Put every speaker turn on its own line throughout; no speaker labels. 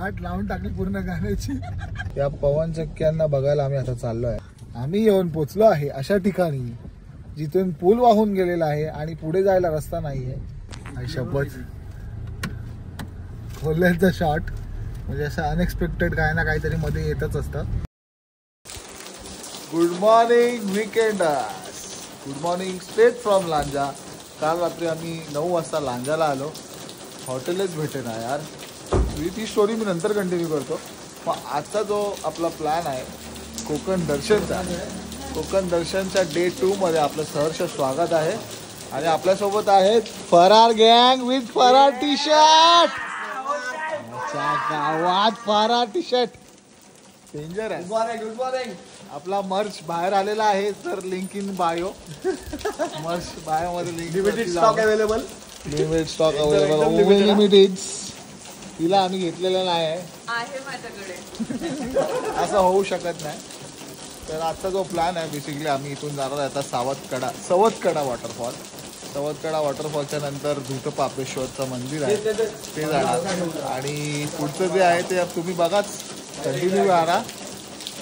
वाट लावून टाकली पूर्ण गाण्याची. त्या पवन चक्क्यांना बघायला आम्ही आता चाललोय. आम्ही येऊन पोचलो आहे अशा ठिकाणी जिथून पूल वाहून गेलेला आहे आणि पुढे जायला रस्ता नाहीये. शपथ खोल्यांचा शॉट म्हणजे असं अनएक्सपेक्टेड काय ना काहीतरी मध्ये येतच असतं. Good morning weekenders, good morning straight from Lanja. काल रात्री आम्ही 9 वाजता लांजाला आलो. हॉटेलच भेटेना यार. ती स्टोरी मी नंतर कंटिन्यू करतो. मग आजचा जो आपला प्लॅन आहे कोकण दर्शनचा, कोकण दर्शनच्या डे 2 मध्ये आपलं सहर्ष स्वागत आहे. आणि आपल्यासोबत आहेत फरार गँग विथ फरार टी शर्ट. गावात फरार टी शर्ट डेंजर आहे. Good morning. आपला मर्च बाहेर आलेला आहे तर लिंक इन बायो. मर्च बायो मध्ये link. Limited stock available. Limited stock available. Limited. तिला आम्ही घेतलेलं नाही आहे माझ्याकडे. असं होऊ शकत नाही. तर आजचा जो प्लॅन आहे बेसिकली आम्ही इथून जाणार आहे आता सवतकडा वॉटरफॉल. सवतकडा वॉटरफॉलच्या नंतर धूतपापेश्वरचं मंदिर आहे ते जाणार. आणि पुढचं जे आहे ते तुम्ही बघाच, कंटिन्यू राहा.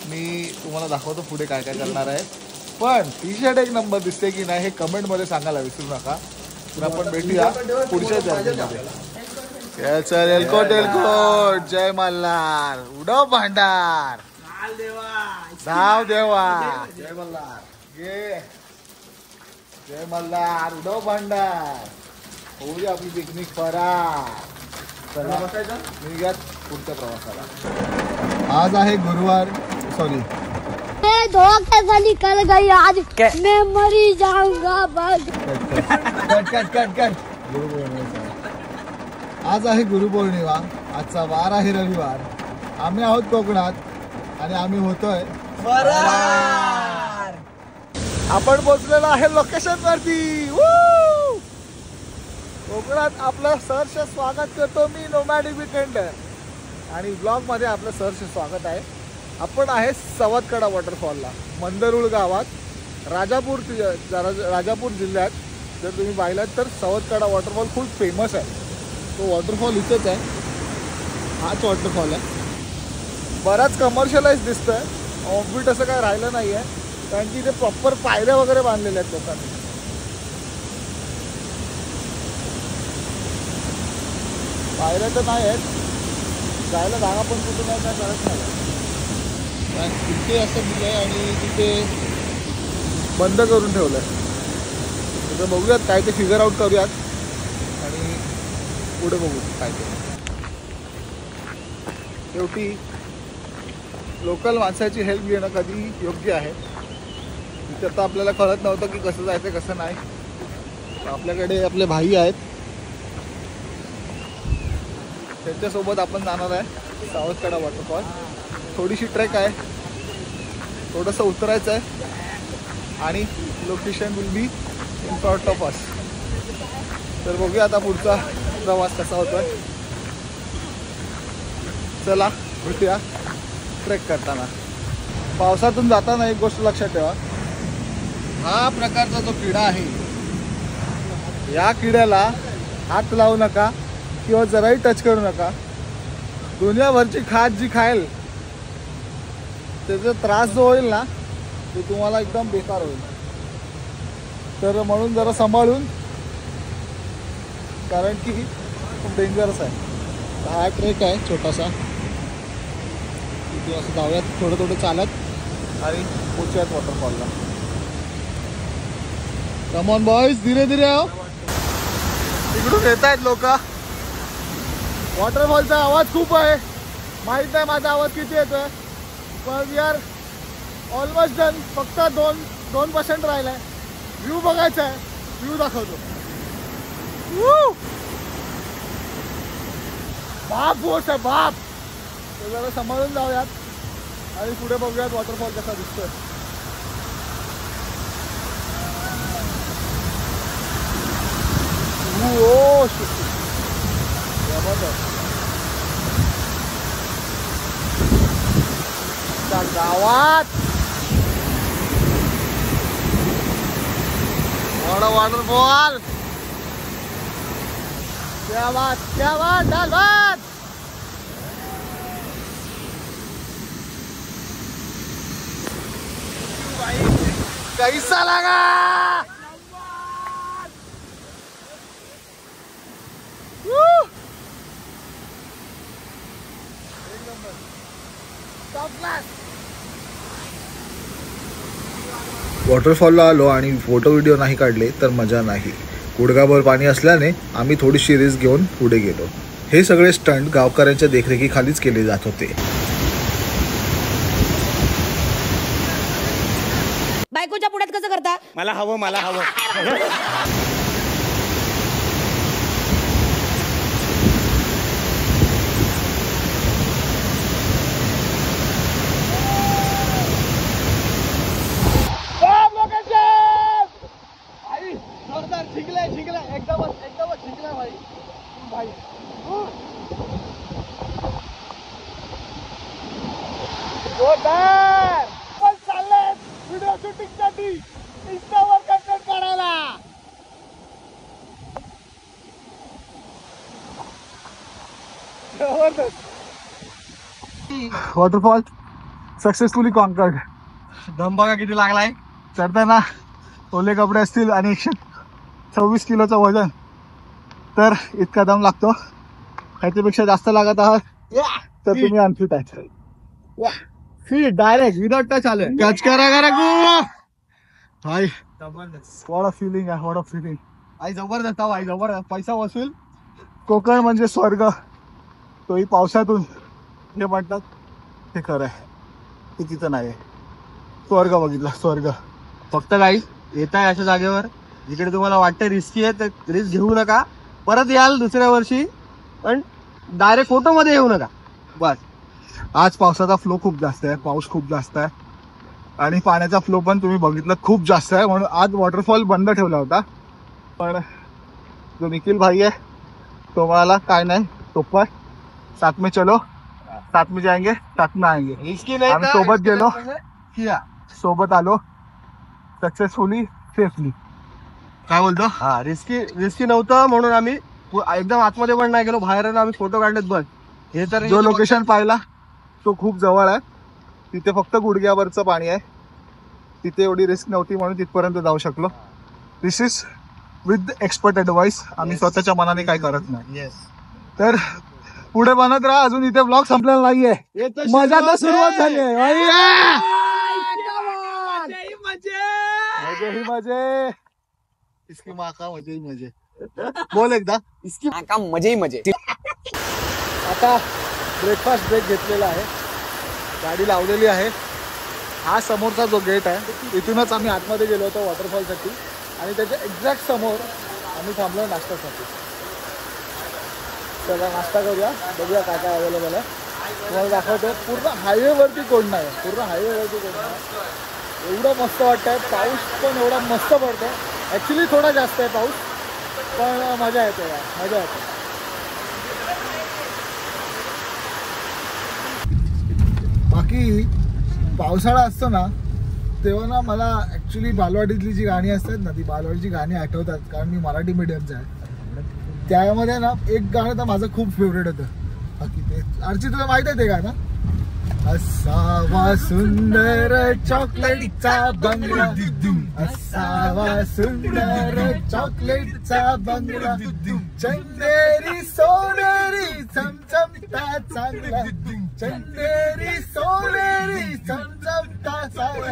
मी तुम्हाला दाखवतो पुढे काय काय करणार आहे. पण टी शर्ट एक नंबर दिसते की नाही हे कमेंटमध्ये सांगायला विसरू नका. तर आपण भेटूया पुढच्या जर्नीमध्ये. चल एलकोट एलकोट. जय मल्हार. उडव भांडार. धाव देवा. जय मल्हार. ये जय मल्हार. उडव भांडार. होऊ दे आपली पिकनिक फरार. चला निघूयात पुढच्या प्रवासाला. आज आहे गुरुवार. सॉरी धोखा निकल गई आज. मैं मरी जाऊंगा. कट. आज आहे गुरुपौर्णिमा. आजचा वार आहे रविवार. आम्ही आहोत कोकणात आणि आम्ही होतोय फरार. आपण पोहोचलेलो आहे लोकेशन वरती. कोकणात आपलं सहर्ष स्वागत करतो मी नोमॅडिक वीकेंडर. आणि ब्लॉग मध्ये आपलं सहर्ष स्वागत आहे. आपण आहे सवतकडा वॉटरफॉलला मंदरुळ गावात राजापूर जिल्ह्यात. जर तुम्ही पाहिलात तर सवतकडा वॉटरफॉल खूप फेमस आहे. तो वॉटरफॉल इथेच आहे. हाच वॉटरफॉल आहे. बराच कमर्शियलाइज दिसतोय. ऑफबीट असं काय राहिलं नाही आहे कारण की इथे प्रॉपर पायऱ्या वगैरे बांधलेल्या आहेत लोकांनी. पायऱ्या तर नाही आहेत. जायला जागा पण कुठून नाही काय करत नाही. तिथे असं दिलं आहे आणि तिथे बंद करून ठेवलं आहे. तिथं बघूयात काय ते फिगर आउट करूयात आणि पुढे बघू काय ते. शेवटी लोकल माणसाची हेल्प घेणं कधी योग्य आहे. तिथे आता आपल्याला कळत नव्हतं की कसं जायचं कसं नाही. आपल्याकडे आपले भाई आहेत त्यांच्यासोबत आपण जाणार आहे सवतकडा वॉटरफॉल. थोडीशी ट्रेक आहे. थोडंसं उतरायचं आहे आणि location will be in front of us. तर बघूया आता पुढचा प्रवास कसा होतोय. चला भेटूया ट्रेक करताना. पावसातून जाताना एक गोष्ट लक्षात ठेवा. हा प्रकारचा जो किडा आहे या किड्याला हात लावू नका किंवा जराही टच करू नका. दुनियाभरची खाद जी खाईल त्याचा त्रास जो होईल ना ते तुम्हाला एकदम बेकार होईल. तर म्हणून जरा सांभाळून, कारण की खूप डेंजरस आहे. हा ट्रेक आहे छोटासा. तिथे असं जाऊयात थोडं थोडं चालत आणि पोचूयात वॉटरफॉलला. कम ऑन बॉयज, धीरे धीरे आओ. तिकडून येत आहेत लोक. वॉटरफॉलचा आवाज खूप आहे. माहीत नाही माझा आवाज किती येतोय पण वी आर ऑलमोस्ट डन. फक्त 2% राहिलाय. व्ह्यू बघायचा आहे. व्ह्यू दाखवतो. बाप बोट आहे बाप. तर जरा सांभाळून जाऊयात आणि पुढे बघूयात वॉटरफॉल कसा दिसतोय. ओ गावात वॉटरफॉल. क्या बात डाल बात. कैसा लगा? वॉटरफॉलला आलो आणि फोटो व्हिडिओ नाही काढले तर मजा नाही. गुडघाभर पाणी असल्याने आम्ही थोडीशी रिस्क घेऊन पुढे गेलो. हे सगळे स्टंट गावकऱ्यांच्या देखरेखीखालीच केले जात होते.
बायकोच्या पुढ्यात कसं करता?
मला हवं.
Waterfall successfully conquered.
दम बघा किती लागलाय.
चढताना ओले कपडे असतील आणि 126 किलोचं वजन, तर इतका दम लागतो. ह्याच्यापेक्षा जास्त लागत आहात तर तुम्ही अनफिट आहे.
डायरेक्ट विदाउट टच आले.
कच करा भाई.
जबरदस्त
व्हॉट अ फिलिंग आहे, व्हॉट अ फिलिंग.
आई जबरदस्त भाई, जबरदस्त. पैसा वसूल.
कोकण म्हणजे स्वर्ग, तोही पावसातून. हे म्हणतात ते खरं आहे, ते तिथं नाही. स्वर्ग बघितला, स्वर्ग.
फक्त काही येत आहे अशा जागेवर जिकडे तुम्हाला वाटतं रिस्की आहे, तर रिस्क घेऊ नका. परत याल दुसऱ्या वर्षी, पण डायरेक्ट फोटो मध्ये येऊ नका बस.
आज पावसाचा फ्लो खूप जास्त आहे, पाऊस खूप जास्त आहे आणि पाण्याचा फ्लो पण तुम्ही बघितलं खूप जास्त आहे. म्हणून आज वॉटरफॉल बंद ठेवला होता. पण जो निखिल भाई आहे तो मला काय नाही, तो पण साथ में चलो, साथ में जाएंगे, साथ में आएंगे.
रिस्की नाही.
आम्ही सोबत गेलो, सोबत आलो, सक्सेसफुली, सेफली. काय बोलतो?
हा, रिस्की नव्हतं म्हणून आम्ही एकदम आतमध्ये पण नाही गेलो, बाहेर आम्ही फोटो काढलेत बस. हे तर
जो लोकेशन पाहिला तो खूप जवळ आहे. तिथे फक्त गुडघ्यावरचं पाणी आहे. तिथे एवढी रिस्क नव्हती म्हणून तिथपर्यंत जाऊ शकलो. दिस इज विथ एक्सपर्ट ॲडवाइस. आम्ही स्वतःच्या मनाने काय करत नाही. तर पुढे बनत राहा. अजून इथे ब्लॉग संपलेला नाहीये, मजा तर सुरुवात झाली आहे. मजे ही मजे, इसकी माँ का मजे ही मजे. बोल एकदा.
इसकी का मजे ही मजे.
आता ब्रेकफास्ट ब्रेक घेतलेला आहे, गाडी लावलेली आहे. हा समोरचा जो गेट आहे इथूनच आम्ही आतमध्ये गेलो होतो वॉटरफॉलसाठी आणि त्याच्या एक्झॅक्ट समोर आम्ही थांबलो नाश्त्यासाठी. चला नाश्ता करूया, बघूया काय काय अवेलेबल आहे. तुम्हाला दाखवतो. पूर्ण हायवेवरती कोण नाही, पूर्ण हायवेवरती कोण नाही. एवढं मस्त वाटतं आहे. पाऊस पण एवढा मस्त पडतो. ॲक्च्युली थोडा जास्त आहे पाऊस, पण मजा येते यार, मजा येते. बाकी पावसाळा असतो ना तेव्हा ना मला ॲक्च्युली बालवाडीतली जी गाणी असतात ना, ती बालवाडीची गाणी आठवतात. कारण मी मराठी मीडियमचं आहे. त्यामध्ये ना एक गाणं तर माझं खूप फेवरेट होतं. बाकी ते अर्ची, तुला माहित आहे ते गाणं? असावा सुंदर चॉकलेटचा बंगला, असावा सुंदर चॉकलेटचा बंगला, चंदेरी सोनेरी चमचमता चांगला, चंदेरी सोनेरी चमचमता चांगला.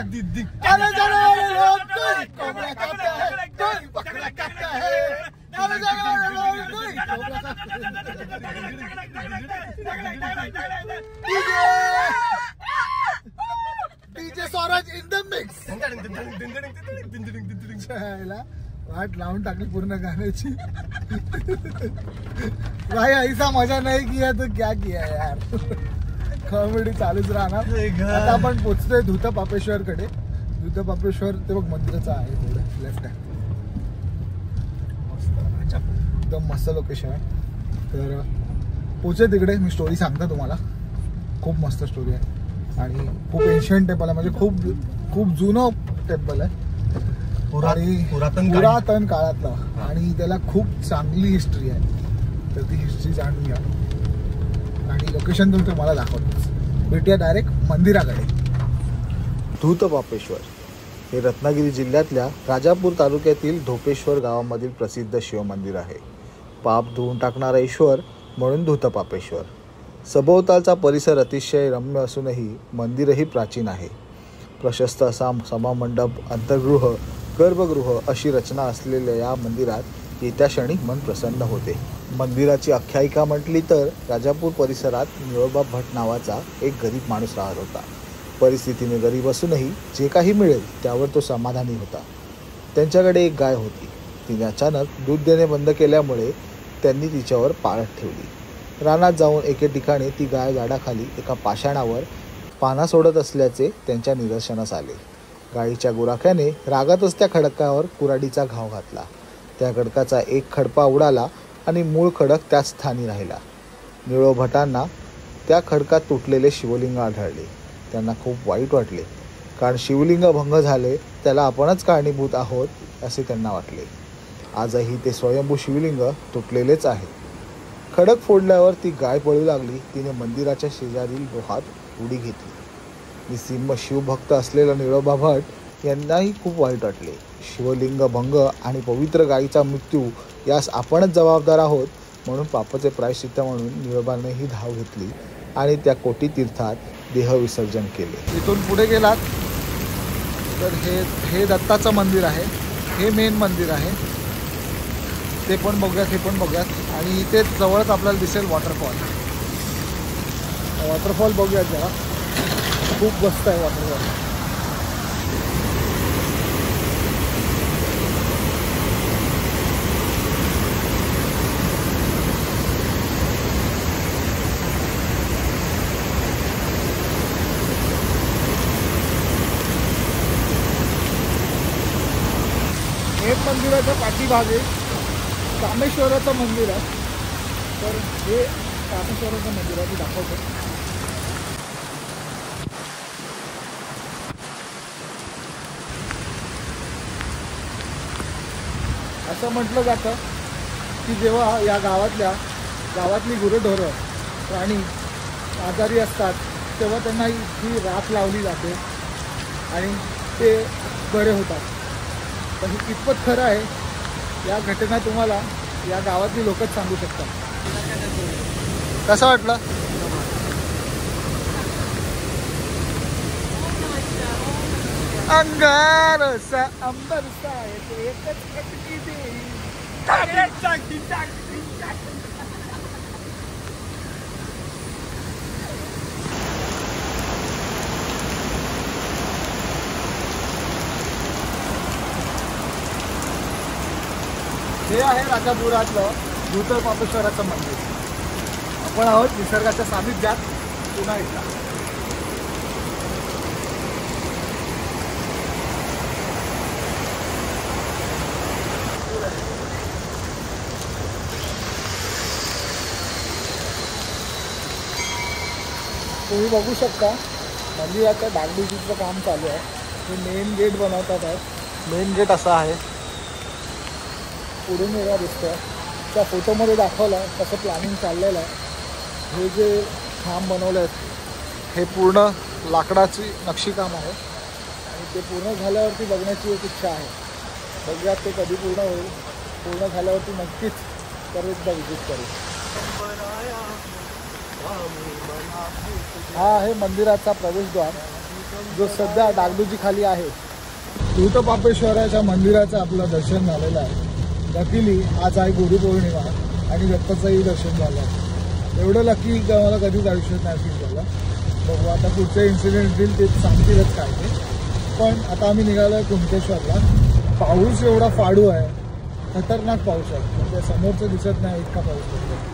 अरे जरा लोग कोई कोबरा खाता है, कोई बकरा खाता है. अरे जरा लोग कोई कोबरा खाता है. DJ Swaraj in the mix. वाट लावून टाकली पूर्ण गाण्याची. भाई ऐसा मजा नाही किया तो क्या किया यार. कॉमेडी चालूच राहणार. आता आपण पोचतोय धूत पापेश्वर कडे. धूत पापेश्वर ते बघ मंदिराचं आहे, थोडं लेफ्ट आहे. एकदम मस्त लोकेशन आहे. तर पोचे तिकडे. मी स्टोरी सांगतो तुम्हाला. खूप मस्त स्टोरी आहे आणि खूप एन्शियंट टेम्पल आहे. म्हणजे खूप जुनं टेम्पल आहे, पुरातन काळातलं. आणि त्याला खूप चांगली हिस्ट्री आहे. तर ती हिस्ट्री जाणून घ्या. आणि लोकेशन तुमचं मला दाखवतो. भेटूया डायरेक्ट मंदिराकडे. धूत पापेश्वर हे रत्नागिरी जिल्ह्यातल्या राजापूर तालुक्यातील धोपेश्वर गावामधील प्रसिद्ध शिवमंदिर आहे. पाप धुवून टाकणारा ईश्वर म्हणून धूतपापेश्वर. सभोवतालचा परिसर अतिशय रम्य असूनही मंदिरही प्राचीन आहे. प्रशस्त असा सभामंडप, अंतर्गृह, गर्भगृह अशी रचना असलेल्या या मंदिरात येत्या क्षणी मन प्रसन्न होते. मंदिराची आख्यायिका म्हटली तर राजापूर परिसरात निळोबा भट नावाचा एक गरीब माणूस राहत होता. परिस्थितीने गरीब असूनही जे काही मिळेल त्यावर तो समाधानी होता. त्यांच्याकडे एक गाय होती. तिने अचानक दूध देणे बंद केल्यामुळे त्यांनी तिच्यावर पाळत ठेवली. रानात जाऊन एके ठिकाणी ती गाय झाडाखाली एका पाषाणावर पाना सोडत असल्याचे त्यांच्या निदर्शनास आले. गायीच्या गुराख्याने रागातच त्या खडकावर कुऱ्हाडीचा घाव घातला. त्या खडकाचा एक खडपा उडाला आणि मूळ खडक त्याच स्थानी राहिला. निळो भटांना त्या खडकात तुटलेले शिवलिंग आढळले. त्यांना खूप वाईट वाटले, कारण शिवलिंग भंग झाले त्याला आपणच कारणीभूत आहोत असे त्यांना वाटले. आजही ते स्वयंभू शिवलिंग तुटलेलेच आहे. खडक फोडल्यावर ती गाय पळू लागली. तिने मंदिराच्या शेजारील डोहात उडी घेतली. निसिंह शिवभक्त असलेला निळोबा भट यांनाही खूप वाईट वाटले. शिवलिंग भंग आणि पवित्र गायीचा मृत्यू यास आपणच जबाबदार आहोत म्हणून पापाचे प्रायश्चित्त म्हणून निळोबानेही धाव घेतली आणि त्या कोटी तीर्थात देहविसर्जन केले. इथून पुढे गेलात तर हे दत्ताचं मंदिर आहे. हे मेन मंदिर आहे. ते पण बघूयात, हे पण बघूयात. आणि इथे जवळच आपल्याला दिसेल वॉटरफॉल. वॉटरफॉल बघूयात जरा. खूप मस्त आहे वॉटरफॉल. हे मंदिराच्या पाठीभागे कामेश्वराचं मंदिर आहे. तर हे कामेश्वराचं मंदिर आहे, ते दाखवतो. असं म्हटलं जातं की जेव्हा या गावातली गुरंढोरं प्राणी आजारी असतात तेव्हा त्यांना ही राख लावली जाते आणि ते बरे होतात. पण हे कितपत खरं आहे या घटना तुम्हाला या गावातली लोकच सांगू शकतात. कसं वाटलं? अंगारसा अंबरसा एकच खटकी दे. हे आहे राजापुरातलं धूतपापेश्वराचं मंदिर. आपण आहोत निसर्गाच्या सानिध्यात पुन्हा एकदा. तुम्ही बघू शकता मंदिराच्या डागडुजीचं काम चालू आहे. हे मेन गेट बनवतात आहेत. मेन गेट असा आहे. पुढून वेगळा दिसतोय. त्या फोटोमध्ये दाखवलं आहे तसं प्लॅनिंग चाललेलं आहे. हे जे खांब बनवले आहेत हे पूर्ण लाकडाची नक्षीकाम आहे आणि ते पूर्ण झाल्यावरती बघण्याची एक इच्छा आहे. बघूयात ते कधी पूर्ण होईल. पूर्ण झाल्यावरती नक्कीच परत एकदा विजिट करू. हा आहे मंदिराचा प्रवेशद्वार जो सध्या डागडुजी खाली आहे. धूतपापेश्वराच्या मंदिराचं आपलं दर्शन झालेलं आहे. लकीली आज आहे गुरुपौर्णिमा आणि दत्ताचंही दर्शन झालं. एवढं लकी मला कधीच आयुष्यात नाही फील झालं. बघू आता पुढचे इन्सिडेंट येईल ते सांगतीलच काय ते. पण आता आम्ही निघालो आहे कुणकेश्वरला. पाऊस एवढा फाडू आहे, खतरनाक पाऊस आहे. म्हणजे समोरचं दिसत नाही इतका पाऊस पडतो.